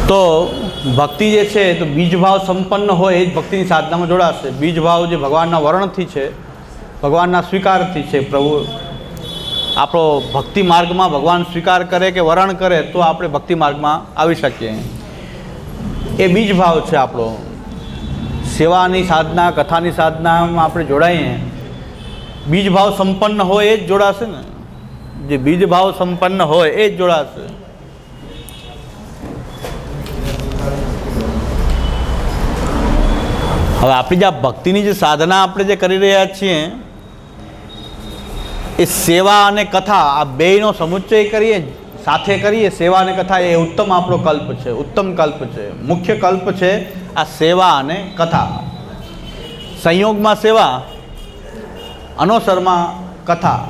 તો ભક્તિ જે છે તો બીજભાવ સંપન્ન હોય એ જ ભક્તિની સાધનામાં જોડાશે. બીજભાવ જે ભગવાનના વર્ણથી છે, ભગવાનના સ્વીકારથી છે. પ્રભુ આપણો ભક્તિ માર્ગમાં ભગવાન સ્વીકાર કરે કે વરણ કરે તો આપણે ભક્તિ માર્ગમાં આવી શકીએ. એ બીજભાવ છે આપણો. સેવાની સાધના, કથાની સાધનામાં આપણે જોડાઈએ, બીજભાવ સંપન્ન હોય એ જ જોડાશે ને. જે બીજભાવ સંપન્ન હોય એ જ જોડાશે. હવે આપણી જે આ ભક્તિની જે સાધના આપણે જે કરી રહ્યા છીએ એ સેવા અને કથા આ બેયનો સમુચ્ચય કરીએ, સાથે કરીએ. સેવા અને કથા એ ઉત્તમ આપણો કલ્પ છે, ઉત્તમ કલ્પ છે, મુખ્ય કલ્પ છે આ સેવા અને કથા. સંયોગમાં સેવા, અનોસરમાં કથા.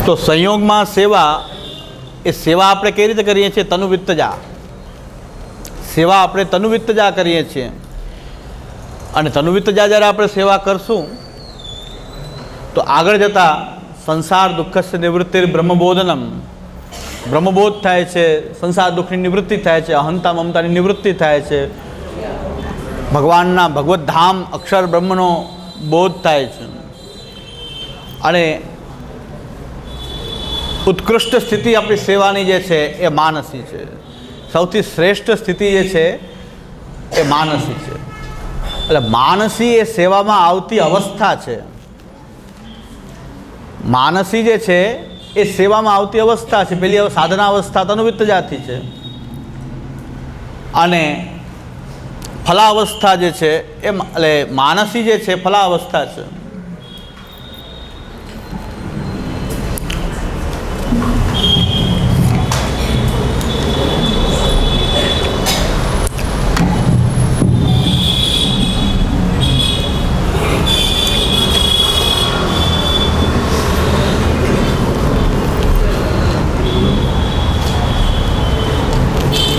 તો સંયોગમાં સેવા, એ સેવા આપણે કઈ રીતે કરીએ છીએ? તનુવિત્તજા. સેવા આપણે તનુવિત્તજા કરીએ છીએ. અને તનુવિત્તજા જ્યારે આપણે સેવા કરશું તો આગળ જતાં સંસાર દુઃખસ્ય નિવૃત્તિ બ્રહ્મબોધનમ, બ્રહ્મબોધ થાય છે, સંસાર દુઃખની નિવૃત્તિ થાય છે, અહંતા મમતાની નિવૃત્તિ થાય છે, ભગવાનના ભગવત ધામ અક્ષર બ્રહ્મનો બોધ થાય છે. અને ઉત્કૃષ્ટ સ્થિતિ આપણી સેવાની જે છે એ માનસી છે. સૌથી શ્રેષ્ઠ સ્થિતિ જે છે એ માનસી છે. એટલે માનસી એ સેવામાં આવતી અવસ્થા છે. માનસી જે છે એ સેવામાં આવતી અવસ્થા છે. પેલી સાધના અવસ્થા તનુવિત્તજાથી છે. અને ફલાવસ્થા જે છે એ એટલે માનસી જે છે ફલાવસ્થા છે.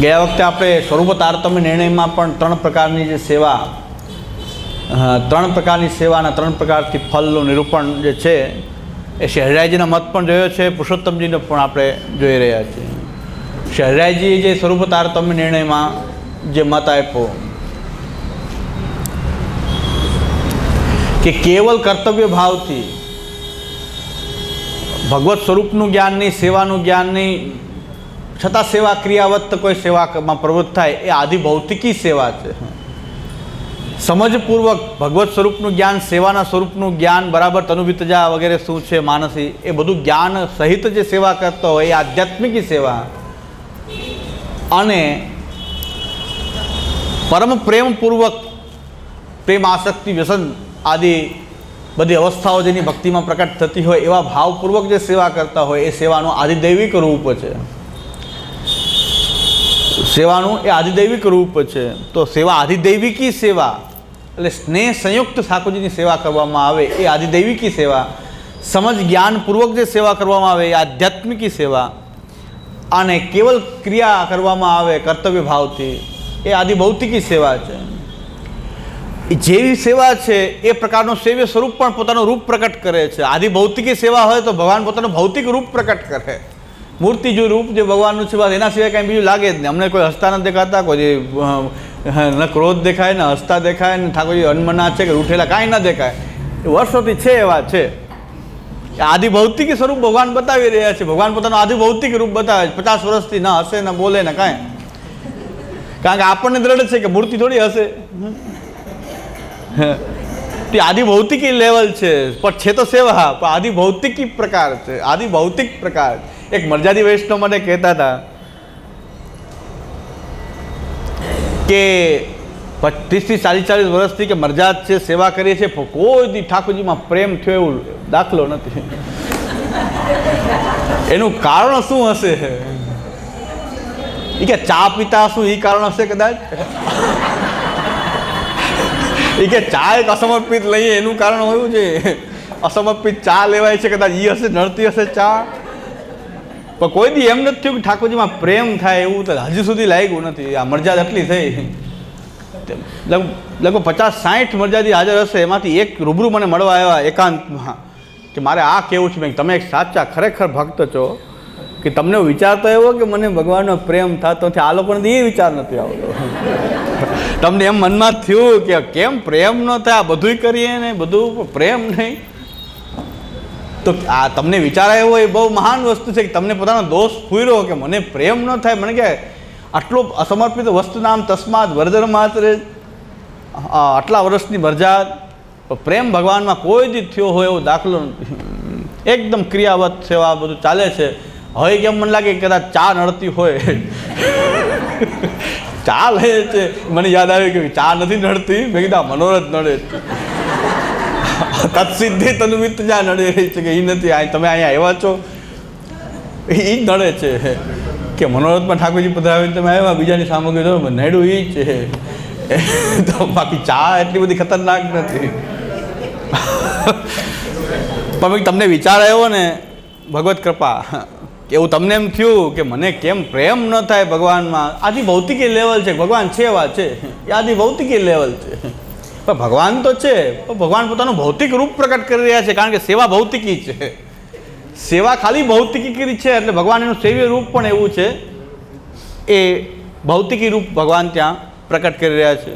ગયા વખતે આપણે સ્વરૂપ તારતમ્ય નિર્ણયમાં પણ ત્રણ પ્રકારની જે સેવા, ત્રણ પ્રકારની સેવાના ત્રણ પ્રકારથી ફલનું નિરૂપણ જે છે એ શહેરાઈજીના મત પણ જોયો છે, પુરુષોત્તમજીનો પણ આપણે જોઈ રહ્યા છીએ. શહેરાઈજીએ જે સ્વરૂપ તારતમ્ય નિર્ણયમાં જે મત આપ્યો કે કેવલ કર્તવ્ય ભાવથી ભગવત સ્વરૂપનું જ્ઞાન નહીં, સેવાનું જ્ઞાન નહીં, છતાં સેવા ક્રિયાવત્ત કોઈ સેવામાં પ્રવૃત્ત થાય એ આદિ ભૌતિકી સેવા છે. સમજપૂર્વક ભગવત સ્વરૂપનું જ્ઞાન, સેવાના સ્વરૂપનું જ્ઞાન, બરાબર તનુવિત્તજા વગેરે શું છે માનસી, એ બધું જ્ઞાન સહિત જે સેવા કરતો હોય એ આધ્યાત્મિકી સેવા. અને પરમ પ્રેમપૂર્વક પ્રેમ, આસક્તિ, વ્યસન આદિ બધી અવસ્થાઓ જેની ભક્તિમાં પ્રકટ થતી હોય એવા ભાવપૂર્વક જે સેવા કરતા હોય એ સેવાનું આદિદૈવિક રૂપ છે. સેવાનું એ આદિદૈવિક રૂપ છે. તો સેવા આદિદૈવિકી સેવા એટલે સ્નેહ સંયુક્ત ઠાકોરજીની સેવા કરવામાં આવે એ આદિદૈવિકી સેવા. સમજ જ્ઞાનપૂર્વક જે સેવા કરવામાં આવે એ આધ્યાત્મિકી સેવા. અને કેવલ ક્રિયા કરવામાં આવે કર્તવ્ય ભાવથી એ આદિભૌતિકી સેવા છે. જેવી સેવા છે એ પ્રકારનું સેવ્ય સ્વરૂપ પણ પોતાનું રૂપ પ્રકટ કરે છે. આદિભૌતિકી સેવા હોય તો ભગવાન પોતાનું ભૌતિક રૂપ પ્રકટ કરે. મૂર્તિ જો રૂપ જે ભગવાનનું છે બસ એના સિવાય કાંઈ બીજું લાગે જ નહીં. અમને કોઈ હસતા નથી દેખાતા, કોઈ ન ક્રોધ દેખાય, ને હસતા દેખાય, ને ઠાકોરજી અનમના છે કે રૂઠેલા કાંઈ ન દેખાય. એ વર્ષોથી છે એવા છે. આદિભૌતિકી સ્વરૂપ ભગવાન બતાવી રહ્યા છે. ભગવાન પોતાનું આદિભૌતિક રૂપ બતાવે છે. 50 વર્ષથી ન હસે, ન બોલે, ને કાંઈ. કારણ કે આપણને દ્રઢ છે કે મૂર્તિ થોડી હશે. તે આદિભૌતિકી લેવલ છે, પણ છે તો સેવા, પણ આદિભૌતિકી પ્રકાર છે, આદિભૌતિક પ્રકાર. એક મરજાદી વૈષ્ણવ મને કહેતા હતા કે 30 થી 40 વર્ષથી કે મરજાદ છે સેવા કરીએ છીએ, કોઈ દી ઠાકોરજીમાં પ્રેમ થયો એવું દાખલો નથી. એનું કારણ શું હશે? એ કે ચા પીતા શું એ કારણ હશે કદાચ. એ કે ચા એક અસમર્પિત લઈએ એનું કારણ હોયું છે. અસમર્પિત ચા લેવાય છે કદાચ એ હશે, નડતી હશે ચા. પણ કોઈ દી એમ નથી થયું કે ઠાકોરજીમાં પ્રેમ થાય એવું તો હજુ સુધી લાગ્યું નથી. આ મરજાદ એટલી થઈ લગભગ 50-60 મર્યાદી હાજર હશે, એમાંથી એક રૂબરૂ મને મળવા આવ્યા એકાંતમાં કે મારે આ કહેવું છે. મેં તમે એક સાચા ખરેખર ભક્ત છો કે તમને વિચાર તો એવો કે મને ભગવાનનો પ્રેમ થતો નથી, આ લોકોને એ વિચાર નથી આવતો. તમને એમ મનમાં થયું કે કેમ પ્રેમ ન થાય, આ બધું કરીએ ને બધું પ્રેમ નહીં, તો આ તમને વિચાર આવ્યો એ બહુ મહાન વસ્તુ છે કે તમને પોતાનો દોષ ફૂર્યો કે મને પ્રેમ ન થાય. મને કે આટલો અસમર્પિત વસ્તુ નામ તસ્માત વર્જન માત્ર, આટલા વર્ષની મરજાદ, પ્રેમ ભગવાનમાં કોઈ દી થયો હોય એવો દાખલો નથી. એકદમ ક્રિયાવત સેવા બધું ચાલે છે. હવે કેમ મને લાગે કદાચ ચા નડતી હોય, ચા લે છે. મને યાદ આવ્યું કે ચા નથી નડતી, મેં કીધા મનોરથ નડે તત્સિદ્ધિ તન્વિત જ્યાં નડે રહી છે કે એ નથી, તમે અહીંયા આવ્યા છો એ જ નડે છે કે મનોરથમાં ઠાકોરજી પધરાવીને તમે આવ્યા, બીજાની સામગ્રી જો નડ્યું એ જ છે. તો બાકી ચા એટલી બધી ખતરનાક નથી. પણ તમને વિચાર આવ્યો ને ભગવત કૃપા, એવું તમને એમ થયું કે મને કેમ પ્રેમ ન થાય ભગવાનમાં. આથી ભૌતિકી લેવલ છે, ભગવાન છે એવા છે, એ આથી ભૌતિકી લેવલ છે. પણ ભગવાન તો છે, પણ ભગવાન પોતાનું ભૌતિક રૂપ પ્રકટ કરી રહ્યા છે, કારણ કે સેવા ભૌતિકી છે. સેવા ખાલી ભૌતિકી છે એટલે ભગવાન એનું સેવ્ય રૂપ પણ એવું છે, એ ભૌતિકી રૂપ ભગવાન ત્યાં પ્રકટ કરી રહ્યા છે.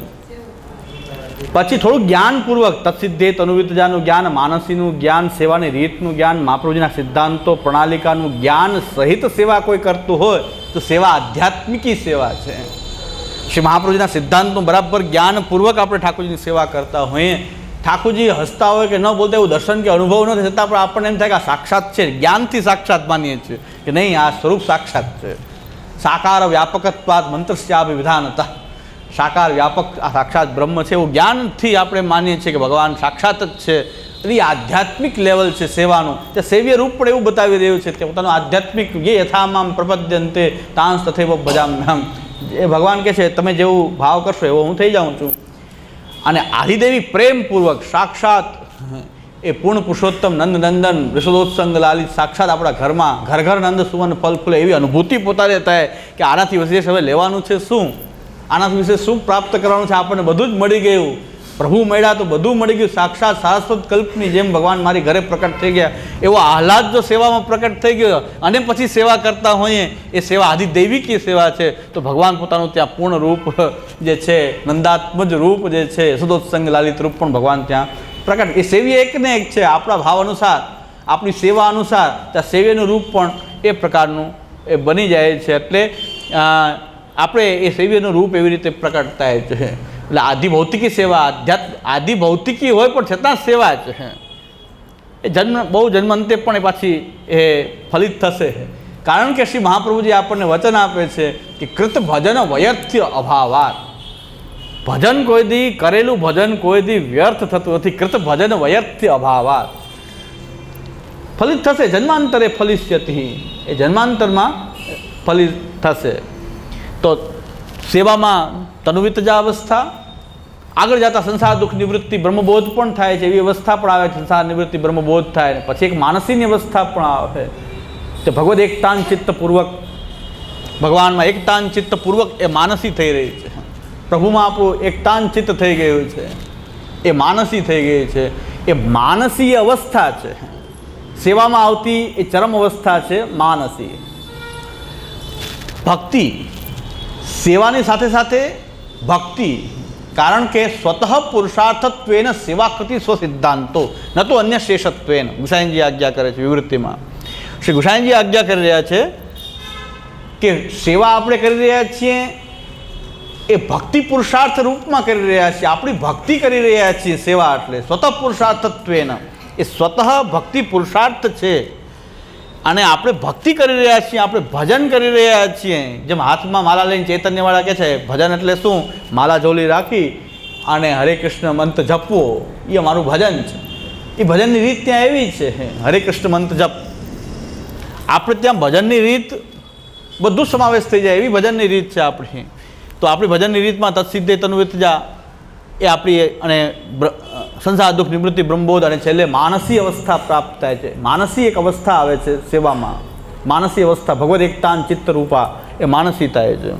પછી થોડું જ્ઞાનપૂર્વક તત્સિદ્ધે તનુવિતજાનું જ્ઞાન, માનસીનું જ્ઞાન, સેવાની રીતનું જ્ઞાન, મહાપ્રભુજીના સિદ્ધાંતો પ્રણાલિકાનું જ્ઞાન સહિત સેવા કોઈ કરતું હોય તો સેવા આધ્યાત્મિકી સેવા છે. શ્રી મહાપ્રભુજીના સિદ્ધાંતનું બરાબર જ્ઞાનપૂર્વક આપણે ઠાકોરજીની સેવા કરતા હોઈએ. ઠાકોરજી હસતા હોય કે ન બોલતા એવું દર્શન કે અનુભવ નથી થતા, પણ આપણને એમ થાય કે આ સાક્ષાત છે, જ્ઞાનથી સાક્ષાત માનીએ છીએ કે નહીં આ સ્વરૂપ સાક્ષાત છે. સાકાર વ્યાપકત્વાદ મંત્રસ્યાભિવિધાનતા, સાકાર વ્યાપક આ સાક્ષાત બ્રહ્મ છે એવું જ્ઞાનથી આપણે માનીએ છીએ કે ભગવાન સાક્ષાત જ છે. એ આધ્યાત્મિક લેવલ છે સેવાનું. તે સેવ્ય રૂપ પણ એવું બતાવી રહ્યું છે, તે પોતાનું આધ્યાત્મિક જે યથામામ પ્રપદ્યંતે તાંસ તથૈવ ભજામ્યહમ, એ ભગવાન કહે છે તમે જેવું ભાવ કરશો એવો હું થઈ જાઉં છું. અને આધિદેવી પ્રેમપૂર્વક સાક્ષાત એ પૂર્ણ પુરુષોત્તમ નંદ નંદન વિશોદોત્સંગ લાલિત સાક્ષાત આપણા ઘરમાં ઘર ઘર નંદ સુવર્ણ ફલ ફૂલે એવી અનુભૂતિ પોતાને થાય કે આનાથી વિશેષ હવે લેવાનું છે શું, આનાથી વિશેષ શું પ્રાપ્ત કરવાનું છે, આપણને બધું જ મળી ગયું. પ્રભુ મળ્યા તો બધું મળી ગયું. સાક્ષાત સારસ્વત કલ્પની જેમ ભગવાન મારી ઘરે પ્રકટ થઈ ગયા એવો આહલાદ જો સેવામાં પ્રકટ થઈ ગયો અને પછી સેવા કરતા હોઈએ, એ સેવા આધિદૈવિકી સેવા છે. તો ભગવાન પોતાનું ત્યાં પૂર્ણ રૂપ જે છે, નંદાત્મજ રૂપ જે છે, સુદોત્સંગ લાલિત રૂપ પણ ભગવાન ત્યાં પ્રકટ. એ સેવી એક ને એક છે. આપણા ભાવ અનુસાર, આપણી સેવા અનુસાર ત્યાં સેવ્યનું રૂપ પણ એ પ્રકારનું એ બની જાય છે. એટલે આપણે એ સેવ્યનું રૂપ એવી રીતે પ્રકટ થાય છે. એટલે આધિભૌતિકી સેવા આધિભૌતિકી હોય પણ છતાં સેવા છે. એ બહુ જન્માંતે પણ એ પાછી એ ફલિત થશે. કારણ કે શ્રી મહાપ્રભુજી આપણને વચન આપે છે કે કૃત ભજન વ્યર્થ્ય અભાવાત, ભજન કોઈ દી કરેલું ભજન કોઈ દી વ્યર્થ થતું નથી. કૃત ભજન વ્યર્થ્ય અભાવાત ફલિત થશે. જન્માંતરે ફલિષ્યતિ, એ જન્માંતરમાં ફલિત થશે. તો સેવામાં તનુવિતજા અવસ્થા, આગળ જતા સંસાર દુઃખ નિવૃત્તિ બ્રહ્મબોધ પણ થાય છે, એવી અવસ્થા પણ આવે છે. સંસાર નિવૃત્તિ બ્રહ્મબોધ થાય, પછી એક માનસીની અવસ્થા પણ આવે છે. ભગવદ એકતાન ચિત્તપૂર્વક, ભગવાનમાં એકતાન ચિત્તપૂર્વક એ માનસી થઈ રહી છે. પ્રભુમાં આપણું એકતાન ચિત્ત થઈ ગયું છે, એ માનસી થઈ ગઈ છે. એ માનસી અવસ્થા છે. સેવામાં આવતી એ ચરમ અવસ્થા છે માનસી. ભક્તિ, સેવાની સાથે સાથે ભક્તિ, કારણ કે સ્વતઃ પુરુષાર્થત્વેન સેવા કૃતિ સ્વસિદ્ધાંતો ન તો અન્ય શેષત્વેન. ગુસાઈજી આજ્ઞા કરે છે વિવૃત્તિમાં. શ્રી ગુસાઈજી આજ્ઞા કરી રહ્યા છે કે સેવા આપણે કરી રહ્યા છીએ એ ભક્તિ પુરુષાર્થ રૂપમાં કરી રહ્યા છીએ. આપણી ભક્તિ કરી રહ્યા છીએ સેવા, એટલે સ્વતઃ પુરુષાર્થત્વેન, એ સ્વતઃ ભક્તિ પુરુષાર્થ છે. અને આપણે ભક્તિ કરી રહ્યા છીએ, આપણે ભજન કરી રહ્યા છીએ. જેમ હાથમાં માલા લઈને ચૈતન્યવાળા કહે છે ભજન એટલે શું, માલા ઝોલી રાખી અને હરે કૃષ્ણ મંત્ર જપવો, એ અમારું ભજન છે. એ ભજનની રીત ત્યાં એવી છે, હરે કૃષ્ણ મંત્ર જપ. આપણે ત્યાં ભજનની રીત બધું સમાવેશ થઈ જાય એવી ભજનની રીત છે આપણી. તો આપણી ભજનની રીતમાં તત્સિદ્ધે તનુવિતજા એ આપણી, અને સંસાર દુઃખ નિવૃત્તિ બ્રહ્મબોધ, અને છેલ્લે માનસી અવસ્થા પ્રાપ્ત થાય છે. માનસી એક અવસ્થા આવે છે સેવામાં, માનસી અવસ્થા ભગવદ એકતાન ચિત્ત રૂપા, એ માનસી થાય છે.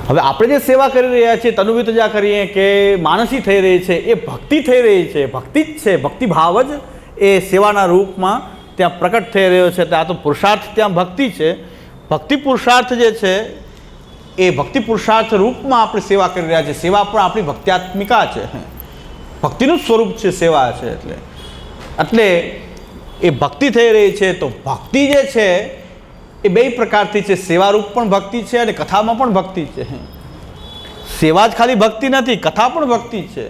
હવે આપણે જે સેવા કરી રહ્યા છીએ, તનુવિતજા કરીએ કે માનસી થઈ રહી છે, એ ભક્તિ થઈ રહી છે, ભક્તિ જ છે, ભક્તિભાવ જ એ સેવાના રૂપમાં ત્યાં પ્રકટ થઈ રહ્યો છે. ત્યાં તો પુરુષાર્થ, ત્યાં ભક્તિ છે. ભક્તિ પુરુષાર્થ જે છે એ ભક્તિ પુરુષાર્થ રૂપમાં આપણે સેવા કરી રહ્યા છીએ. સેવા પણ આપણી ભક્ત્યાત્મિકા છે, ભક્તિનું સ્વરૂપ છે સેવા છે. એટલે એ ભક્તિ થઈ રહી છે. તો ભક્તિ જે છે એ બે પ્રકારથી છે. સેવારૂપ પણ ભક્તિ છે અને કથામાં પણ ભક્તિ છે. સેવા જ ખાલી ભક્તિ નથી, કથા પણ ભક્તિ છે.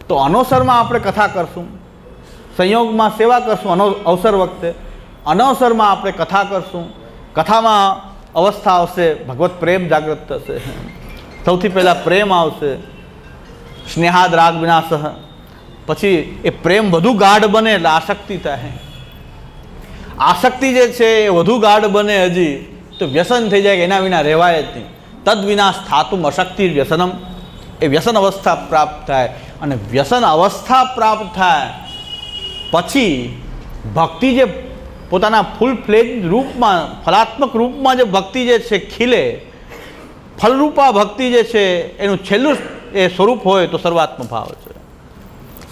તો અનવસરમાં આપણે કથા કરશું, સંયોગમાં સેવા કરશું, અવસર વખતે અનવસરમાં આપણે કથા કરશું. કથામાં અવસ્થા આવશે, ભગવત પ્રેમ જાગૃત થશે. સૌથી પહેલાં પ્રેમ આવશે, સ્નેહાદ રાગ વિનાશ. પછી એ પ્રેમ વધુ ગાઢ બને એટલે આસક્તિ થાય. આસક્તિ જે છે એ વધુ ગાઢ બને હજી તો વ્યસન થઈ જાય કે એના વિના રહેવાય જ નહીં. તદ વિના સ્થાતુમ અશક્તિ વ્યસનમ. એ વ્યસન અવસ્થા પ્રાપ્ત થાય અને વ્યસન અવસ્થા પ્રાપ્ત થાય પછી ભક્તિ જે પોતાના ફૂલ ફ્લેજ રૂપમાં, ફલાત્મક રૂપમાં જે ભક્તિ જે છે ખીલે, ફલરૂપા ભક્તિ જે છે એનું છેલ્લું એ સ્વરૂપ હોય તો સર્વાત્મ ભાવ છે.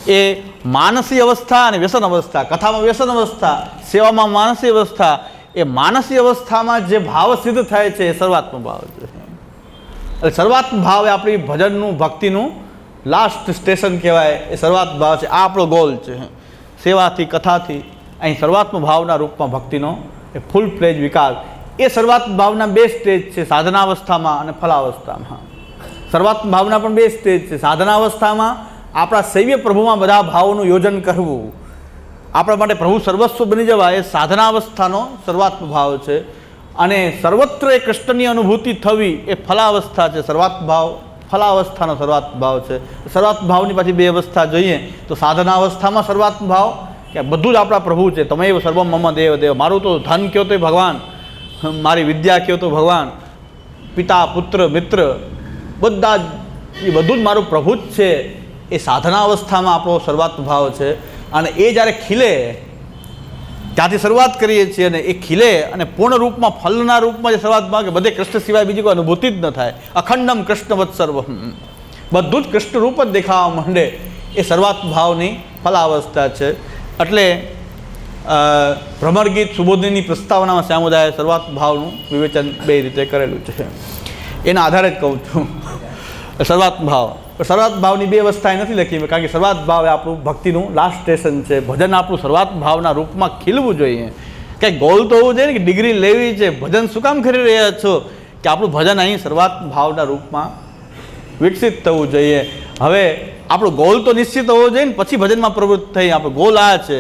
એ માનસી અવસ્થા અને વ્યસન અવસ્થા, કથામાં વ્યસન અવસ્થા, સેવામાં માનસી અવસ્થા. એ માનસી અવસ્થામાં જે ભાવ સિદ્ધ થાય છે એ સર્વાત્મ ભાવ છે. એટલે સર્વાત્મ ભાવ એ આપણી ભજનનું, ભક્તિનું લાસ્ટ સ્ટેશન કહેવાય. એ સર્વાત્મ ભાવ છે. આ આપણો ગોલ છે. સેવાથી, કથાથી અહીં સર્વાત્મ ભાવના રૂપમાં ભક્તિનો એ ફૂલ ફ્લેજ વિકાસ. એ સર્વાત્મ ભાવના બે સ્ટેજ છે, સાધનાવસ્થામાં અને ફલાવસ્થામાં. સર્વાત્મ ભાવના પણ બે સ્ટેજ છે. સાધનાવસ્થામાં આપણા સૈવ્ય પ્રભુમાં બધા ભાવોનું યોજન કરવું, આપણા માટે પ્રભુ સર્વસ્વ બની જવા, એ સાધનાવસ્થાનો સર્વાત્મ ભાવ છે. અને સર્વત્ર એ કૃષ્ણની અનુભૂતિ થવી એ ફલાવસ્થા છે. સર્વાત્મ ભાવ ફલાવસ્થાનો સર્વાત્મ ભાવ છે. સર્વાત્મ ભાવની પાછી બે અવસ્થા જોઈએ તો સાધનાવસ્થામાં સર્વાત્મ ભાવ કે બધું જ આપણા પ્રભુ છે. તમે એવું સર્વમ મમ દેવ દેવ. મારું તો ધન કહો તો ભગવાન, મારી વિદ્યા કહો તો ભગવાન, પિતા પુત્ર મિત્ર બધા જ, એ બધું જ મારું પ્રભુ જ છે. એ સાધનાવસ્થામાં આપણો સર્વાત્મ ભાવ છે. અને એ જ્યારે ખીલે, ત્યાંથી શરૂઆત કરીએ છીએ અને એ ખીલે અને પૂર્ણ રૂપમાં, ફલના રૂપમાં જે સર્વાત્મ ભાવ કે બધે કૃષ્ણ સિવાય બીજી કોઈ અનુભૂતિ જ ન થાય. અખંડમ કૃષ્ણવત સર્વમ, બધું જ કૃષ્ણ રૂપ જ દેખાવા માંડે. એ સર્વાત્મ ભાવની ફલાવસ્થા છે. એટલે ભ્રમર ગીત સુબોધની પ્રસ્તાવનામાં શ્યામોદાએ સર્વાત્મ ભાવનું વિવેચન બે રીતે કરેલું છે. એના આધારે જ કહું છું સર્વાત્મ ભાવ. સર્વાત્મ ભાવની બે અવસ્થાએ નથી લખી, કારણ કે સર્વાત્મ ભાવ એ આપણું ભક્તિનું લાસ્ટ સ્ટેશન છે. ભજન આપણું સર્વાત્મ ભાવના રૂપમાં ખીલવું જોઈએ. કંઈક ગોલ તો હોવું જોઈએ ને કે ડિગ્રી લેવી છે, ભજન શું કામ કરી રહ્યા છો, કે આપણું ભજન અહીં સર્વાત્મ ભાવના રૂપમાં વિકસિત થવું જોઈએ. હવે આપણો ગોલ તો નિશ્ચિત હોવો જોઈએ ને પછી ભજનમાં પ્રવૃત્ત થઈ. આપણો ગોલ આ છે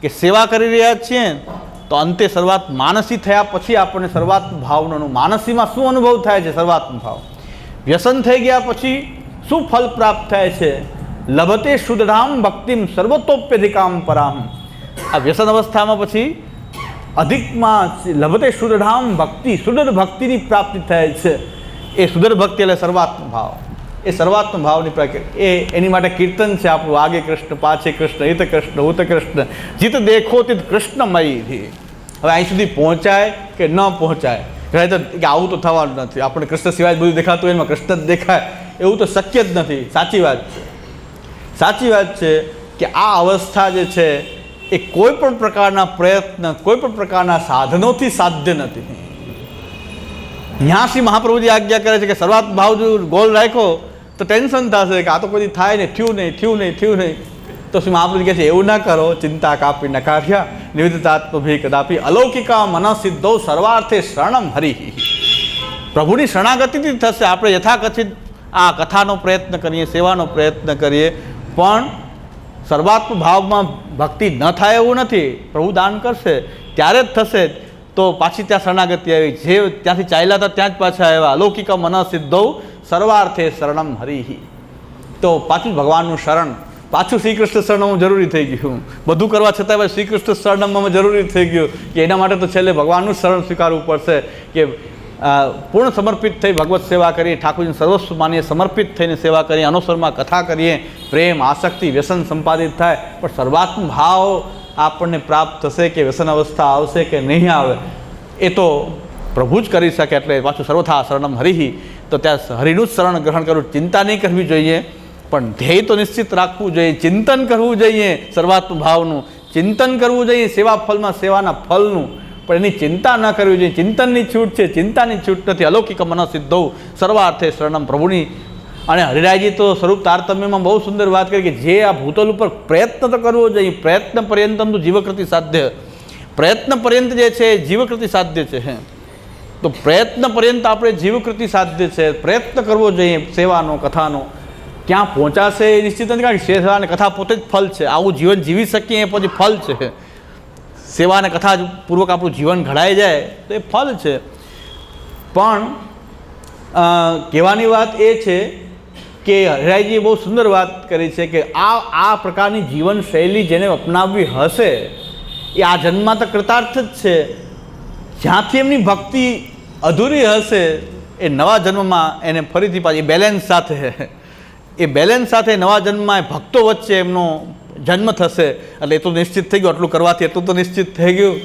કે સેવા કરી રહ્યા છીએ તો અંતે સર્વાત્મ માનસી થયા પછી આપણને સર્વાત્મ ભાવનો, માનસીમાં શું અનુભવ થાય છે સર્વાત્મ ભાવ, વ્યસન થઈ ગયા પછી શું ફલ પ્રાપ્ત થાય છે. લભતે શુદ્ધામ ભક્તિમ સર્વતોપ્યધિકામ પરામ. આ વ્યસન અવસ્થામાં પછી અધિકમાં લભતે શુદ્ધામ ભક્તિ, શુદ્ધ ભક્તિની પ્રાપ્તિ થાય છે. એ શુદ્ધ ભક્તિ એટલે સર્વાત્મ ભાવ. એ સર્વાત્મ ભાવની પ્રક્રિયા, એ એની માટે કીર્તન છે આપણું, આગે કૃષ્ણ પાછે કૃષ્ણ, હિત કૃષ્ણ હુત કૃષ્ણ, જીત દેખો તિત કૃષ્ણમયી. હવે અહીં સુધી પહોંચાય કે ન પહોંચાય, કહે તો કે આવું તો થવાનું નથી, આપણે કૃષ્ણ સિવાય બધું દેખાતું એમાં કૃષ્ણ જ દેખાય એવું તો શક્ય જ નથી. સાચી વાત છે, સાચી વાત છે કે આ અવસ્થા જે છે એ કોઈ પણ પ્રકારના પ્રયત્ન, કોઈ પણ પ્રકારના સાધનોથી સાધ્ય નથી. ત્યાં શ્રી મહાપ્રભુજી આજ્ઞા કરે છે કે સર્વાત્મ ભાવ જો ગોલ રાખ્યો તો ટેન્શન થશે કે આ તો કોઈ થાય નહીં, થયું નહીં, થયું નહીં, થયું નહીં. તો શ્રી મહાપ્રભુજી કહે છે એવું ના કરો, ચિંતા કાપી નકાર્યા નિવેદિતાત્મભી કદાપી અલૌકિકા મનસિદ્ધો સર્વાર્થે શરણમ હરિ. પ્રભુની શરણાગતિથી થશે. આપણે યથાકથિત આ કથાનો પ્રયત્ન કરીએ, સેવાનો પ્રયત્ન કરીએ, પણ સર્વાત્મ ભાવમાં ભક્તિ ન થાય એવું નથી. પ્રભુ દાન કરશે ત્યારે જ થશે. તો પાછી ત્યાં શરણાગતિ આવી, જે ત્યાંથી ચાલ્યા હતા ત્યાં જ પાછા આવ્યા. અલૌકિક મન સિદ્ધૌ સર્વાર્થે શરણમ હરિ. તો પાછું ભગવાનનું શરણ, પાછું શ્રી કૃષ્ણ શરણમાં જરૂરી થઈ ગયું. બધું કરવા છતાં શ્રી કૃષ્ણ શરણમાં જરૂરી થઈ ગયું કે એના માટે તો છેલ્લે ભગવાનનું શરણ સ્વીકારવું પડશે. કે પૂર્ણ સમર્પિત થઈ ભગવત સેવા કરીએ, ઠાકોરજીને સર્વસ્વ માનીએ, સમર્પિત થઈને સેવા કરીએ, અનુસરમાં કથા કરીએ, પ્રેમ આસક્તિ વ્યસન સંપાદિત થાય. પણ સર્વાત્મ ભાવ આપણને પ્રાપ્ત થશે કે વ્યસન અવસ્થા આવશે કે નહીં આવે એ તો પ્રભુ જ કરી શકે. એટલે પાછું સર્વથા શરણમ હરિ. તો ત્યાં હરિનું જ શરણ ગ્રહણ કરવું, ચિંતા નહીં કરવી જોઈએ, પણ ધ્યેય તો નિશ્ચિત રાખવું જોઈએ, ચિંતન કરવું જોઈએ સર્વાત્મ ભાવનું, ચિંતન કરવું જોઈએ સેવા ફલમાં સેવાના ફલનું, પણ એની ચિંતા ન કરવી જોઈએ. ચિંતનની છૂટ છે, ચિંતાની છૂટ નથી. અલૌકિક મન સિદ્ધૌ સર્વાર્થે શરણમ પ્રભુની. અને હરિરાયજી તો સ્વરૂપ તારતમ્યમાં બહુ સુંદર વાત કરી કે જે આ ભૂતલ ઉપર પ્રયત્ન તો કરવો જોઈએ, પ્રયત્ન પર્યંતમ તો જીવકૃતિ સાધ્ય, પ્રયત્ન પર્યંત જે છે એ જીવકૃતિ સાધ્ય છે. તો પ્રયત્ન પર્યંત આપણે જીવકૃતિ સાધ્ય છે, પ્રયત્ન કરવો જોઈએ સેવાનો, કથાનો. ક્યાં પહોંચાશે એ નિશ્ચિત નથી, કારણ કે સેવા અને કથા પોતે જ ફલ છે. આવું જીવન જીવી શકીએ એ પછી ફલ છે. સેવા અને કથા પૂર્વક આપણું જીવન ઘડાઈ જાય તો એ ફલ છે. પણ કહેવાની વાત એ છે કે હરિરાયજીએ બહુ સુંદર વાત કરી છે કે આ પ્રકારની જીવનશૈલી જેને અપનાવવી હશે એ આ જન્મમાં તો કૃતાર્થ જ છે. જ્યાંથી એમની ભક્તિ અધૂરી હશે એ નવા જન્મમાં એને ફરીથી પાછી બેલેન્સ સાથે, એ બેલેન્સ સાથે નવા જન્મમાં ભક્તો વચ્ચે એમનો જન્મ થશે. એટલે એ તો નિશ્ચિત થઈ ગયું, આટલું કરવાથી એટલું તો નિશ્ચિત થઈ ગયું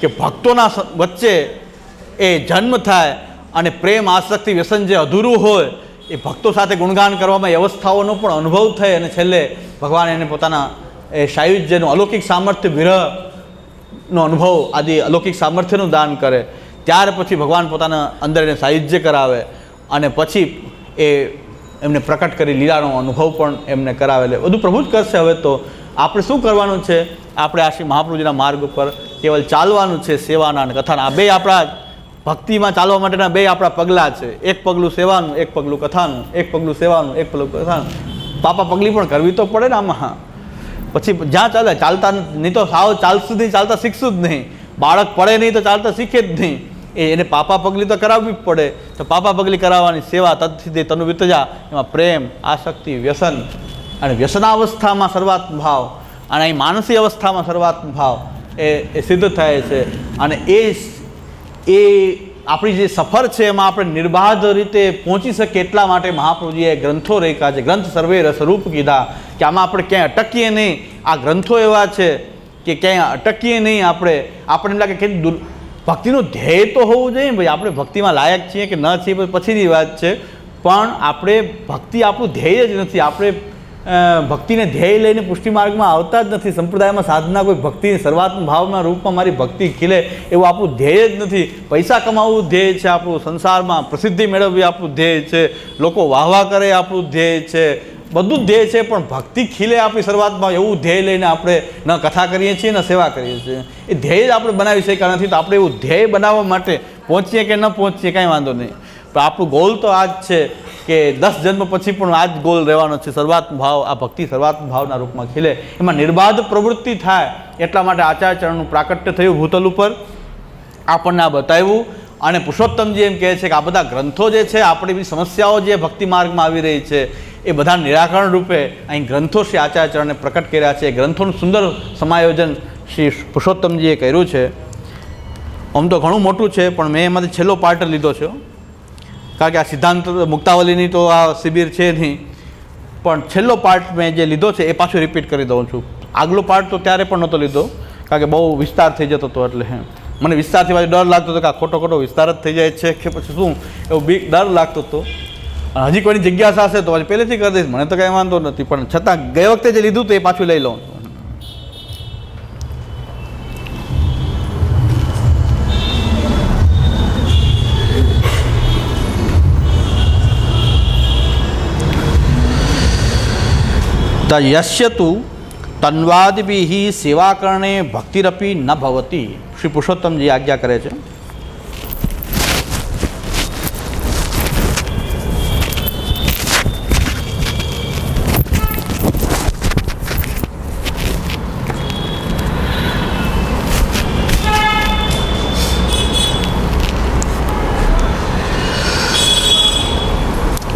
કે ભક્તોના વચ્ચે એ જન્મ થાય અને પ્રેમ, આસક્તિ, વ્યસન જે અધૂરું હોય એ ભક્તો સાથે ગુણગાન કરવામાં એ અવસ્થાઓનો પણ અનુભવ થાય અને છેલ્લે ભગવાન એને પોતાના એ સાયુજ્યનું અલૌકિક સામર્થ્ય, વિરહનો અનુભવ આદિ અલૌકિક સામર્થ્યનું દાન કરે. ત્યાર પછી ભગવાન પોતાના અંદર એને સાયુજ્ય કરાવે અને પછી એ એમને પ્રકટ કરી લીલાનો અનુભવ પણ એમને કરાવે. બધું પ્રભુ જ કરશે. હવે તો આપણે શું કરવાનું છે? આપણે આ શ્રી મહાપ્રભુજીના માર્ગ ઉપર કેવલ ચાલવાનું છે, સેવાના અને કથાના. આ બે આપણા ભક્તિમાં ચાલવા માટેના બે આપણા પગલાં છે. એક પગલું સેવાનું, એક પગલું કથાનું, એક પગલું સેવાનું, એક પગલું કથાનું. પાપા પગલી પણ કરવી તો પડે ને આમાં. પછી જ્યાં ચાલે ચાલતા નહીં તો સાવ ચાલશું નહીં, ચાલતા શીખશું જ નહીં. બાળક પડે નહીં તો ચાલતા શીખે જ નહીં. એને પાપા પગલી તો કરાવવી જ પડે. તો પાપા પગલી કરાવવાની સેવા, તદસિદ્ધિ તનુ વિતજા, એમાં પ્રેમ, આસક્તિ, વ્યસન અને વ્યસનાવસ્થામાં સર્વાત્મ ભાવ અને અહીં માનસી અવસ્થામાં સર્વાત્મ ભાવ એ સિદ્ધ થાય છે. અને એ આપણી જે સફર છે એમાં આપણે નિર્બાધ રીતે પહોંચી શકીએ એટલા માટે મહાપ્રભુજીએ ગ્રંથો રેખા છે. ગ્રંથ સર્વે રસરૂપ કીધા કે આમાં આપણે ક્યાંય અટકીએ નહીં. આ ગ્રંથો એવા છે કે ક્યાંય અટકીએ નહીં. આપણે એમ લાગે કે ભક્તિનું ધ્યેય તો હોવું જોઈએ ને ભાઈ, આપણે ભક્તિમાં લાયક છીએ કે ન છીએ પછીની વાત છે, પણ આપણે ભક્તિ આપણું ધ્યેય જ નથી. આપણે ભક્તિને ધ્યેય લઈને પુષ્ટિ માર્ગમાં આવતા જ નથી. સંપ્રદાયમાં સાધના કોઈ ભક્તિની સર્વાત્મ ભાવના રૂપમાં મારી ભક્તિ ખીલે એવું આપણું ધ્યેય જ નથી. પૈસા કમાવવું ધ્યેય છે આપણું, સંસારમાં પ્રસિદ્ધિ મેળવવી આપણું ધ્યેય છે, લોકો વાહવા કરે આપણું ધ્યેય છે, બધું જ ધ્યેય છે. પણ ભક્તિ ખીલે આપણી શરૂઆતમાં એવું ધ્યેય લઈને આપણે ન કથા કરીએ છીએ ન સેવા કરીએ છીએ. એ ધ્યેય જ આપણે બનાવી શક્યા નથી. તો આપણે એવું ધ્યેય બનાવવા માટે પહોંચીએ કે ન પહોંચીએ કાંઈ વાંધો નહીં, પણ આપણું ગોલ તો આ જ છે કે 10 જન્મ પછી પણ આ જ ગોલ રહેવાનો છે. સર્વાત્મ ભાવ, આ ભક્તિ સર્વાત્મ ભાવના રૂપમાં ખીલે, એમાં નિર્બાધ પ્રવૃત્તિ થાય. એટલા માટે આચાર્ય ચરણનું પ્રાકટ્ય થયું ભૂતલ ઉપર, આપણને આ બતાવ્યું. અને પુરુષોત્તમજી એમ કહે છે કે આ બધા ગ્રંથો જે છે, આપણી બધી સમસ્યાઓ જે ભક્તિ માર્ગમાં આવી રહી છે એ બધા નિરાકરણ રૂપે અહીં ગ્રંથો શ્રી આચાર્ય ચરણને પ્રકટ કર્યા છે. ગ્રંથોનું સુંદર સમાયોજન શ્રી પુરુષોત્તમજીએ કર્યું છે. આમ તો ઘણું મોટું છે, પણ મેં એમાંથી છેલ્લો પાર્ટ લીધો છે, કારણ કે આ સિદ્ધાંત મુક્તાવલીની તો આ શિબિર છે નહીં, પણ છેલ્લો પાર્ટ મેં જે લીધો છે એ પાછું રિપીટ કરી દઉં છું. આગલો પાર્ટ તો ત્યારે પણ નહોતો લીધો, કારણ કે બહુ વિસ્તાર થઈ જતો હતો. એટલે મને વિસ્તારથી પાછું ડર લાગતો હતો કે આ ખોટો વિસ્તાર જ થઈ જાય છે કે પછી શું, એવું ડર લાગતો હતો. હજી કોઈની જગ્યા હશે તો પછી પહેલેથી કરી દઈશ, મને તો કાંઈ વાંધો નથી. પણ છતાં ગઈ વખતે જે લીધું તો એ પાછું લઈ લઉં. યસ્ય તુ તન્વાદિભિઃ સેવાકરણે ભક્તિરપી ન ભવતી. શ્રી પુરુષોત્તમજી આજ્ઞા કરે છે.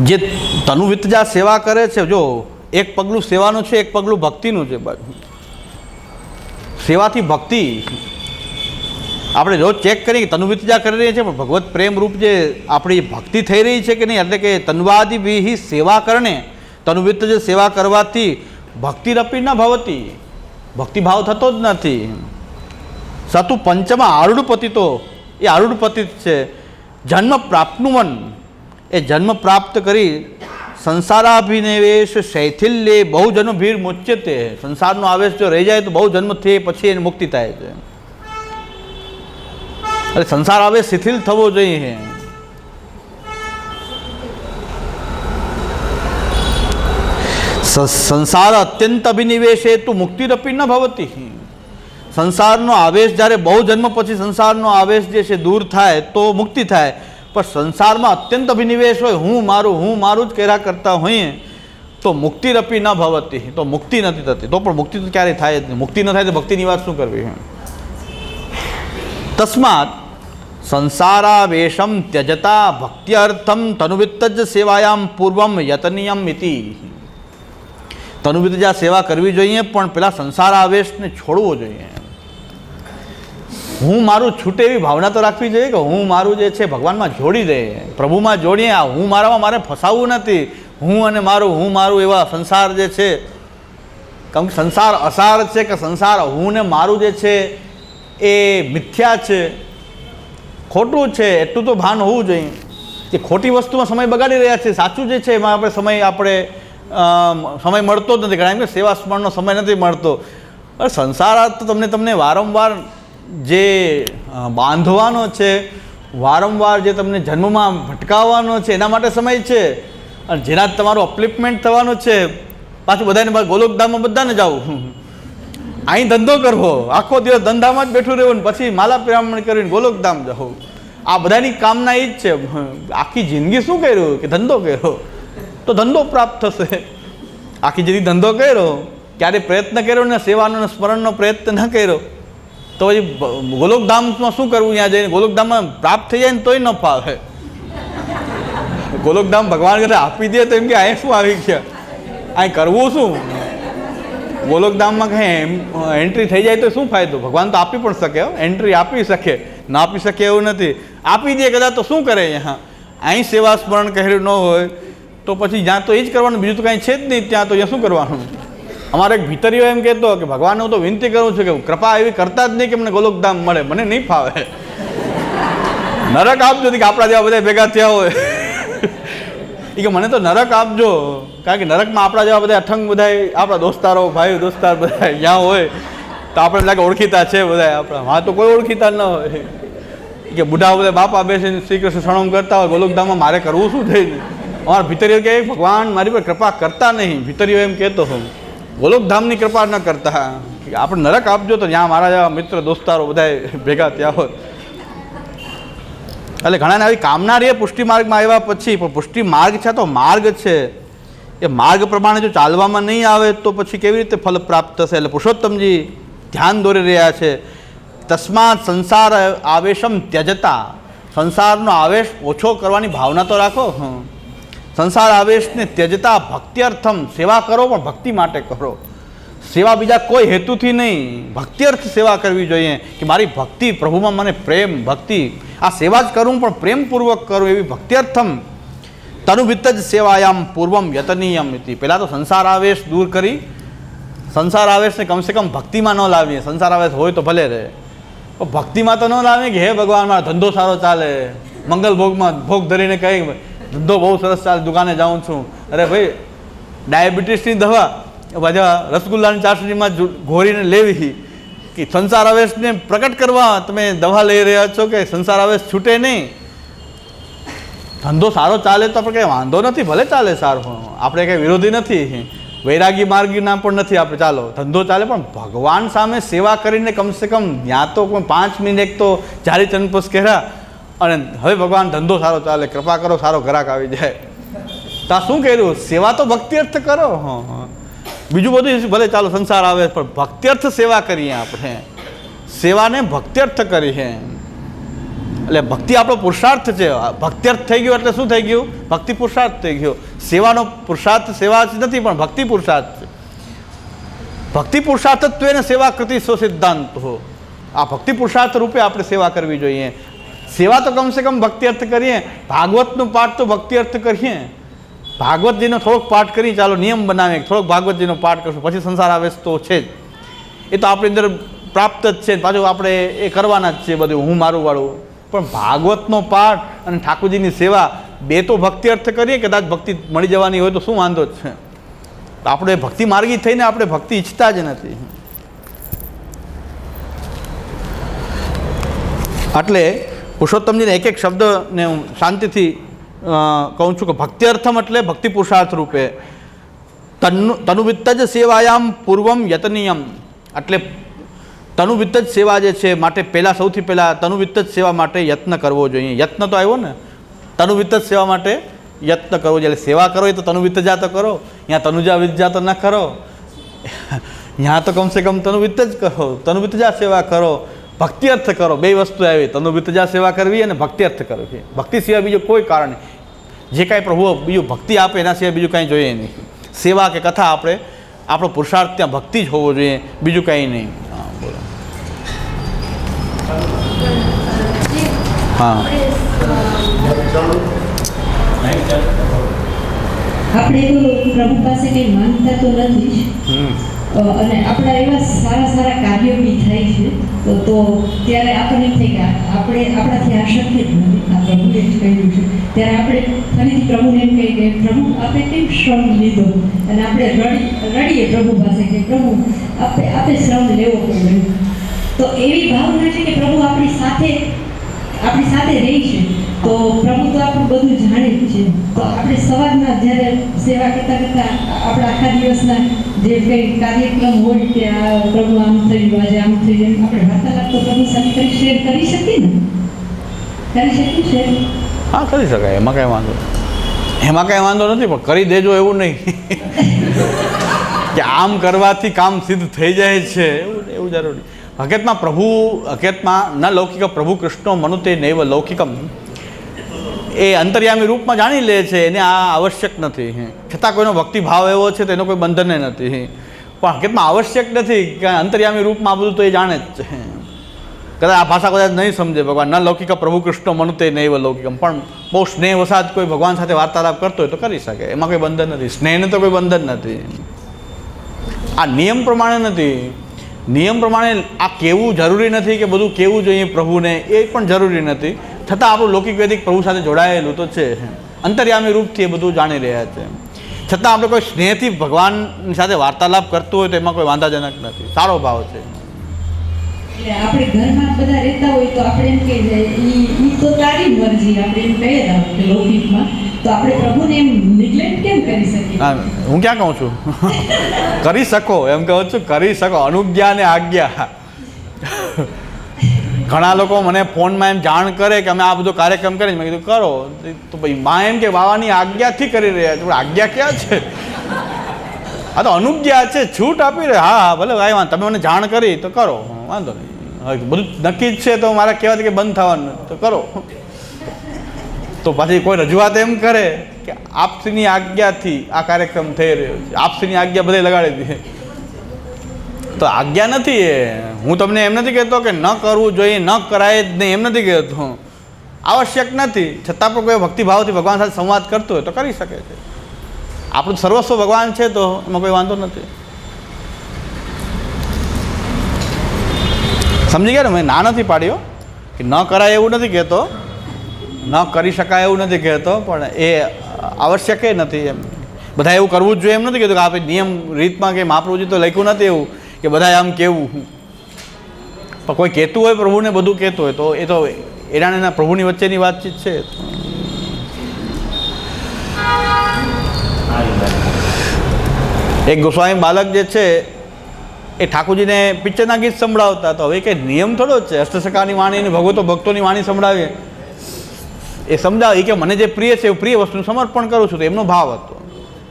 જે તનુવિતજા સેવા કરે છે, જો એક પગલું સેવાનું છે, એક પગલું ભક્તિનું છે. સેવાથી ભક્તિ આપણે રોજ ચેક કરીએ કે તનુવિતજા કરી રહી છે, પણ ભગવત પ્રેમ રૂપ જે આપણી ભક્તિ થઈ રહી છે કે નહીં. એટલે કે તન્વાદિભિઃ સેવા કરણે, તનુવિતજ સેવા કરવાથી ભક્તિરપી ન ભવતી, ભક્તિભાવ થતો જ નથી. સતુ પંચમા આરૂઢપતિ, તો એ આરૂઢપતિ છે. જન્મ પ્રાપ્નુવન, એ જન્મ પ્રાપ્ત કરી સંસારાભિનિવેશ શૈથિલ્ય બહુ જન્મ ભીર મુચ્યતે, સંસારનો આવેશ જો રહી જાય તો બહુ જન્મ થઈ પછી એની મુક્તિ થાય છે. એટલે સંસાર આવેશ શિથિલ થવો જોઈએ. સંસાર અત્યંત અભિનિવેશે તું મુક્તિરપી ન ભવતી. સંસારનો આવેશ જ્યારે બહુ જન્મ પછી સંસારનો આવેશ જે છે દૂર થાય તો મુક્તિ થાય, પણ સંસારમાં અત્યંત અભિનિવેશ હોય, હું મારું જ કર્યા કરતા હોઈએ તો મુક્તિરપી ન ભવતી, તો મુક્તિ નથી થતી. તો પણ મુક્તિ તો ક્યારેય થાય જ નહીં. મુક્તિ ન થાય તો ભક્તિની વાત શું કરવી? તસ્માત સંસારાવેશમ ત્યજતા ભક્ત્યર્થમ તનુવિત્તજ સેવાયામ પૂર્વમ યતનીયમ ઇતિ. તનુવિત્ત જ સેવા કરવી જોઈએ, પણ પેલા સંસાર આવેશને છોડવો જોઈએ. હું મારું છૂટે એવી ભાવના તો રાખવી જોઈએ કે હું મારું જે છે ભગવાનમાં જોડી દે, પ્રભુમાં જોડીએ. આ હું મારામાં મારે ફસાવવું નથી. હું અને મારું એવા સંસાર જે છે, કેમ કે સંસાર અસાર છે કે સંસાર હું ને મારું જે છે એ મિથ્યા છે, ખોટું છે, એટલું તો ભાન હોવું જોઈએ કે ખોટી વસ્તુમાં સમય બગાડી રહ્યા છે. સાચું જે છે એમાં સમય મળતો જ નથી. કારણ કે સેવા સ્મરણનો સમય નથી મળતો. સંસાર તો તમને વારંવાર જે બાંધવાનો છે, વારંવાર જે તમને જન્મમાં ભટકાવવાનો છે, એના માટે સમય છે. અને જેના તમારું અપલિફમેન્ટ થવાનું છે, પાછું બધાને ગોલોકધામમાં બધાને જવું, અહીં ધંધો કરવો, આખો દિવસ ધંધામાં જ બેઠું રહેવું, પછી માલા પિરામણ કરીને ગોલોકધામ જવું. આ બધાની કામના એ જ છે. આખી જિંદગી શું કર્યું કે ધંધો કર્યો તો ધંધો પ્રાપ્ત થશે. આખી જિંદગી ધંધો કર્યો, ક્યારેય પ્રયત્ન કર્યો ને સેવાનો સ્મરણનો પ્રયત્ન ન કર્યો તો પછી ગોલોકધામમાં શું કરવું? ત્યાં જઈને ગોલોકધામમાં પ્રાપ્ત થઈ જાય ને તોય ન ફાવે. ગોલોકધામ ભગવાન કરે આપી દે તો એમ કે અહીં શું આવી ગયા, અહીં કરવું શું? ગોલોકધામમાં કંઈ એન્ટ્રી થઈ જાય તો શું ફાયદો? ભગવાન તો આપી પણ શકે, એન્ટ્રી આપી શકે, ના આપી શકે એવું નથી. આપી દે કદાચ તો શું કરે? અહીં સેવા સ્મરણ કર્યું ન હોય તો પછી જ્યાં તો એ જ કરવાનું, બીજું તો કાંઈ છે જ નહીં. ત્યાં તો અહીંયા શું કરવાનું? અમારે એક ભીતરીઓ એમ કહેતો કે ભગવાનને હું તો વિનંતી કરું છું કે કૃપા એવી કરતા જ નહીં કે મને ગોલોકધામ મળે, મને નહીં ફાવે. નરક આપજો કે આપણા જેવા બધા ભેગા થયા હોય એ કે મને તો નરક આપજો, કારણ કે નરકમાં આપણા જેવા બધા અઠંગ બધા આપણા દોસ્તારો ભાઈ દોસ્તાર બધા અહીંયા હોય તો આપણે લાગે ઓળખીતા છે બધા આપણા. હા તો કોઈ ઓળખીતા ન હોય કે બુઢા બધા બાપા બેસીને શ્રી કૃષ્ણ શરણમ કરતા હોય ગોલોકધામમાં, મારે કરવું શું થઈને? અમારા ભીતરીઓ કહે ભગવાન મારી પર કૃપા કરતા નહીં. ભીતરીઓ એમ કહેતો હોય ગોલોકધામની કૃપા ન કરતા, આપણે નરક આપજો તો જ્યાં મારા જેવા મિત્ર દોસ્તારો બધા ભેગા ત્યાં હોય. એટલે ઘણાને આવી કામના રહે પુષ્ટિ માર્ગમાં આવ્યા પછી, પણ પુષ્ટિ માર્ગ છે તો માર્ગ છે, એ માર્ગ પ્રમાણે જો ચાલવામાં નહીં આવે તો પછી કેવી રીતે ફલ પ્રાપ્ત થશે? એટલે પુરુષોત્તમજી ધ્યાન દોરી રહ્યા છે. તસ્માત સંસાર આવેશમ ત્યજતા, સંસારનો આવેશ ઓછો કરવાની ભાવના તો રાખો. સંસાર આવેશને ત્યજતા ભક્ત્યર્થમ, સેવા કરો પણ ભક્તિ માટે કરો. સેવા બીજા કોઈ હેતુથી નહીં, ભક્ત્યર્થ સેવા કરવી જોઈએ કે મારી ભક્તિ, પ્રભુમાં મને પ્રેમ ભક્તિ, આ સેવા જ કરું પણ પ્રેમપૂર્વક કરું એવી ભક્ત્યર્થમ તનુવિત્ત જ સેવાયામ પૂર્વમ યતનીયમ ઇતિ. પહેલાં તો સંસાર આવેશ દૂર કરી, સંસાર આવેશને કમસે કમ ભક્તિમાં ન લાવીએ. સંસાર આવેશ હોય તો ભલે રહે, પણ ભક્તિમાં તો ન લાવીએ કે હે ભગવાન મારો ધંધો સારો ચાલે, મંગલ ભોગમાં ભોગ ધરીને કહી ધંધો બહુ સરસ ચાલે, દુકાને જાઉં છું. અરે ભાઈ ડાયાબિટીસની દવા બધા રસગુલ્લાની ચાસણીમાં ઘોરીને લેવી કે સંસાર આવેશને પ્રકટ કરવા તમે દવા લઈ રહ્યા છો કે સંસાર આવેશ છૂટે નહીં. ધંધો સારો ચાલે તો આપણે કંઈ વાંધો નથી, ભલે ચાલે સારો, આપણે કંઈ વિરોધી નથી, વૈરાગી માર્ગીના પણ નથી આપણે. ચાલો ધંધો ચાલે પણ ભગવાન સામે સેવા કરીને કમસે કમ ત્યાં તો કોઈ 5 મિનિટ એક તો જારી ચંપસ કર્યા અને હવે ભગવાન ધંધો સારો ચાલે, કૃપા કરો, સારો ગ્રાહક આવી જાય. તો આ શું કર્યું? સેવા તો ભક્તિ અર્થ કરો. બીજું બધું ભલે ચાલો સંસાર આવે પણ ભક્તિ અર્થ સેવા કરીએ આપણે, સેવાને ભક્તિ અર્થ કરીએ. એટલે ભક્તિ આપણો પુરુષાર્થ છે. ભક્તિ અર્થ થઈ ગયો એટલે શું થઈ ગયું? ભક્તિ પુરુષાર્થ થઈ ગયો. સેવાનો પુરુષાર્થ સેવા જ નથી પણ ભક્તિ પુરુષાર્થ છે. ભક્તિ પુરુષાર્થત્વેને સેવા કૃતિ સો સિદ્ધાંત હો. આ ભક્તિ પુરુષાર્થ રૂપે આપણે સેવા કરવી જોઈએ. સેવા તો કમસે કમ ભક્તિ અર્થ કરીએ. ભાગવતનું પાઠ તો ભક્તિ અર્થ કરીએ. ભાગવતજીનો થોડોક પાઠ કરી, ચાલો નિયમ બનાવીએ, થોડોક ભાગવતજીનો પાઠ કરશું, પછી સંસાર આવેશ તો છે જ, એ તો આપણી અંદર પ્રાપ્ત જ છે. પાછું આપણે એ કરવાના જ છે બધું હું મારું વાળું. પણ ભાગવતનો પાઠ અને ઠાકોરજીની સેવા બે તો ભક્તિ અર્થ કરીએ, કદાચ ભક્તિ મળી જવાની હોય તો શું વાંધો છે? આપણે ભક્તિ માર્ગી થઈને આપણે ભક્તિ ઈચ્છતા જ નથી. એટલે પુરુષોત્તમજીને એક એક શબ્દને હું શાંતિથી કહું છું કે ભક્તિ અર્થમ એટલે ભક્તિ પુરુષાર્થ રૂપે તનુવિત્તજ સેવાયામ પૂર્વમ યતનીયમ. એટલે તનુવિત્ત જ સેવા જે છે માટે પહેલાં સૌથી પહેલાં તનુવિત્ત જ સેવા માટે યત્ન કરવો જોઈએ. યત્ન તો આવ્યો ને, તનુવિત્ત જ સેવા માટે યત્ન કરવો જોઈએ. એટલે સેવા કરો એ તો તનુવિત્તજા તો કરો, ત્યાં તનુજા વિદ્યા તો ન કરો, ત્યાં તો કમસે કમ તનુવિત્ત જ કરો, તનુવિત્તજા સેવા કરો, ભક્તિ અર્થ કરો. બે વસ્તુ આવી, તનુવિત્તજા સેવા કરવી અને ભક્તિ અર્થ કરવી. ભક્તિ સિવાય બીજું કોઈ કારણ નહીં. જે કાંઈ પ્રભુ બીજું ભક્તિ આપે એના સિવાય બીજું કાંઈ જોઈએ નહીં. સેવા કે કથા આપણે આપણો પુરુષાર્થ ત્યાં ભક્તિ જ હોવો જોઈએ, બીજું કંઈ નહીં. હા, આપણે તો પ્રભુ પાસે કંઈ માંગતા તો નથી જ, અને આપણા એવા સારા સારા કાર્યો બી થાય છે તો ત્યારે આપણને એમ થાય કે આપણાથી આ શક્ય જ નથી, આ પ્રભુએ જ કહ્યું છે. ત્યારે આપણે ફરીથી પ્રભુને એમ કહીએ કે પ્રભુ આપે કેમ શ્રમ લીધો, અને આપણે રડીએ પ્રભુ પાસે કે પ્રભુ આપે શ્રમ લેવો પડ્યો. તો એવી ભાવના છે કે પ્રભુ આપણી સાથે રહી છે. તો પ્રભુ તો આપણું બધું જાણે જ છે. તો આપણે સવારના જ્યારે સેવા કરતાં આપણા આખા દિવસના જે કંઈ કાર્યક્રમ હોય કે આ પ્રભુ આમ થયું, આજે આમ થયું, એમ આપણે વાર્તાલાપ તો પ્રભુ સાથે શેર કરી શકીએ ને, કરી શકીએ શેર. હા, કરી શકાય, એમાં કાંઈ વાંધો નથી, પણ કરી દેજો એવું નહીં કે આમ કરવાથી કામ સિદ્ધ થઈ જાય છે, એવું જરૂરી. હકીકતમાં ન લૌકિક પ્રભુ કૃષ્ણો મનુતે નૈવ લૌકિકમ, એ અંતર્યામી રૂપમાં જાણી લે છે, એને આ આવશ્યક નથી. છતાં કોઈનો ભક્તિભાવ એવો છે તો એનો કોઈ બંધન નથી, પણ હકીકતમાં આવશ્યક નથી કે અંતર્યામી રૂપમાં આ બધું તો એ જાણે જ છે. કદાચ આ ભાષા કદાચ નહીં સમજે ભગવાન, ન લૌકિક પ્રભુ કૃષ્ણ મનુતે નૈવ લૌકિકમ, પણ બહુ સ્નેહ વસાદ કોઈ ભગવાન સાથે વાર્તાલાપ કરતો હોય તો કરી શકે, એમાં કોઈ બંધન નથી. સ્નેહને તો કોઈ બંધન નથી. આ નિયમ પ્રમાણે નથી. નિયમ પ્રમાણે આ કહેવું જરૂરી નથી કે બધું કહેવું જોઈએ પ્રભુને, એ પણ જરૂરી નથી. છતાં આપણું લૌકિક વૈદિક પ્રભુ સાથે જોડાયેલું તો છે, અંતર્યામી રૂપથી એ બધું જાણી રહ્યા છે. છતાં આપણે કોઈ સ્નેહથી ભગવાનની સાથે વાર્તાલાપ કરતું હોય તો એમાં કોઈ વાંધાજનક નથી, સારો ભાવ છે. એટલે આપણે ઘરમાં બધા રહેતા હોય તો આપણે એમ કહી જાય ઈ તો તારી મરજી, આપણે એમ કહીએ કે લૌકિકમાં, તો આપણે પ્રભુને એમ નિગ્લેક્ટ કેમ કરી શકીએ? હા, હું ક્યાં કહું છું કરી શકો, એમ કહું છું કરી શકો, અનુજ્ઞા અને આજ્ઞા. ઘણા લોકો મને ફોનમાં એમ જાણ કરે કે અમે આ બધો કાર્યક્રમ કરીને, મેં કીધું કરો તો ભાઈ માં એમ કે બાવાની આજ્ઞાથી કરી રહ્યા છે, આજ્ઞા ક્યાં છે? આ તો અનુજ્ઞા છે, છૂટ આપી રહે. હા ભલે કાંઈ વાંધો, તમે મને જાણ કરી તો કરો, વાંધો નહીં. બધું નક્કી જ છે તો મારા કહેવાથી કે બંધ થવાનું તો કરો. તો પછી કોઈ રજૂઆત એમ કરે કે આપશ્રીની આજ્ઞાથી આ કાર્યક્રમ થઈ રહ્યો છે, આપશ્રીની આજ્ઞા બધે લગાડી દીધી, તો આજ્ઞા નથી એ. હું તમને એમ નથી કહેતો કે ન કરવું જોઈએ, ન કરાય જ નહીં, એમ નથી કહેતો. આવશ્યક નથી, છતાં પણ કોઈ ભક્તિભાવથી ભગવાન સાથે સંવાદ કરતો હોય તો કરી શકે છે. આપણું સર્વસ્વ ભગવાન છે તો એમાં કોઈ વાંધો નથી. સમજી ગયા ને? મેં ના નથી પાડ્યો કે ન કરાય એવું નથી કહેતો, ન કરી શકાય એવું નથી કહેતો, પણ એ આવશ્યક નથી. એમ બધા એવું કરવું જ જોઈએ એમ નથી કહેતું કે આપણે નિયમ રીતમાં કે મહાપ્રભુજી તો લખ્યું નથી એવું કે બધાએ આમ કહેવું. પણ કોઈ કહેતું હોય પ્રભુને બધું કહેતું હોય તો એ તો એના પ્રભુની વચ્ચેની વાતચીત છે. એક ગોસ્વામી બાલક જે છે એ ઠાકોરજીને પિક્ચરના ગીત સંભળાવતા, તો હવે કંઈ નિયમ થોડો જ છે અષ્ટસખાની વાણી અને ભગવતો ભક્તોની વાણી સંભળાવીએ, એ સમજાવે કે મને જે પ્રિય છે એ પ્રિય વસ્તુનું સમર્પણ કરું છું, તો એમનો ભાવ હતો.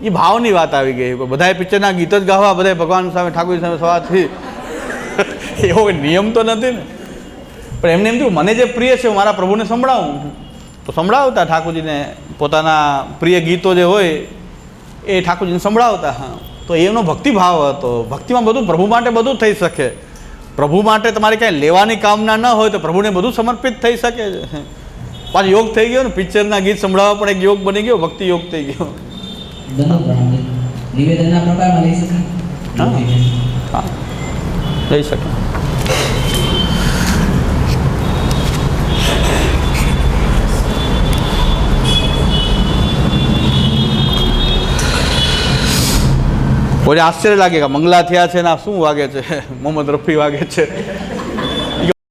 એ ભાવની વાત આવી ગઈ. બધાએ પિક્ચરના ગીત જ ગાવા, બધાએ ભગવાન સામે ઠાકોરજી સામે સવારથી એવો નિયમ તો નથી ને. પણ એમને એમ થયું મને જે પ્રિય છે હું મારા પ્રભુને સંભળાવું, તો સંભળાવતા ઠાકોરજીને પોતાના પ્રિય ગીતો જે હોય એ ઠાકોરજીને સંભળાવતા. હા, તો એમનો ભક્તિભાવ હતો. ભક્તિમાં બધું પ્રભુ માટે બધું થઈ શકે. પ્રભુ માટે તમારી કાંઈ લેવાની કામના ન હોય તો પ્રભુને બધું સમર્પિત થઈ શકે છે. પાછું યોગ થઈ ગયો ને, પિક્ચરના ગીત સંભળાવવા પણ એક યોગ બની ગયો, ભક્તિ યોગ થઈ ગયો. નિવેદનના પ્રકારમાં લઈ શકાય. હા, લઈ શકાય. કોઈ આશ્ચર્ય લાગે કે મંગલા થયા છે ને આ શું વાગે છે મોહમ્મદ રફી વાગે છે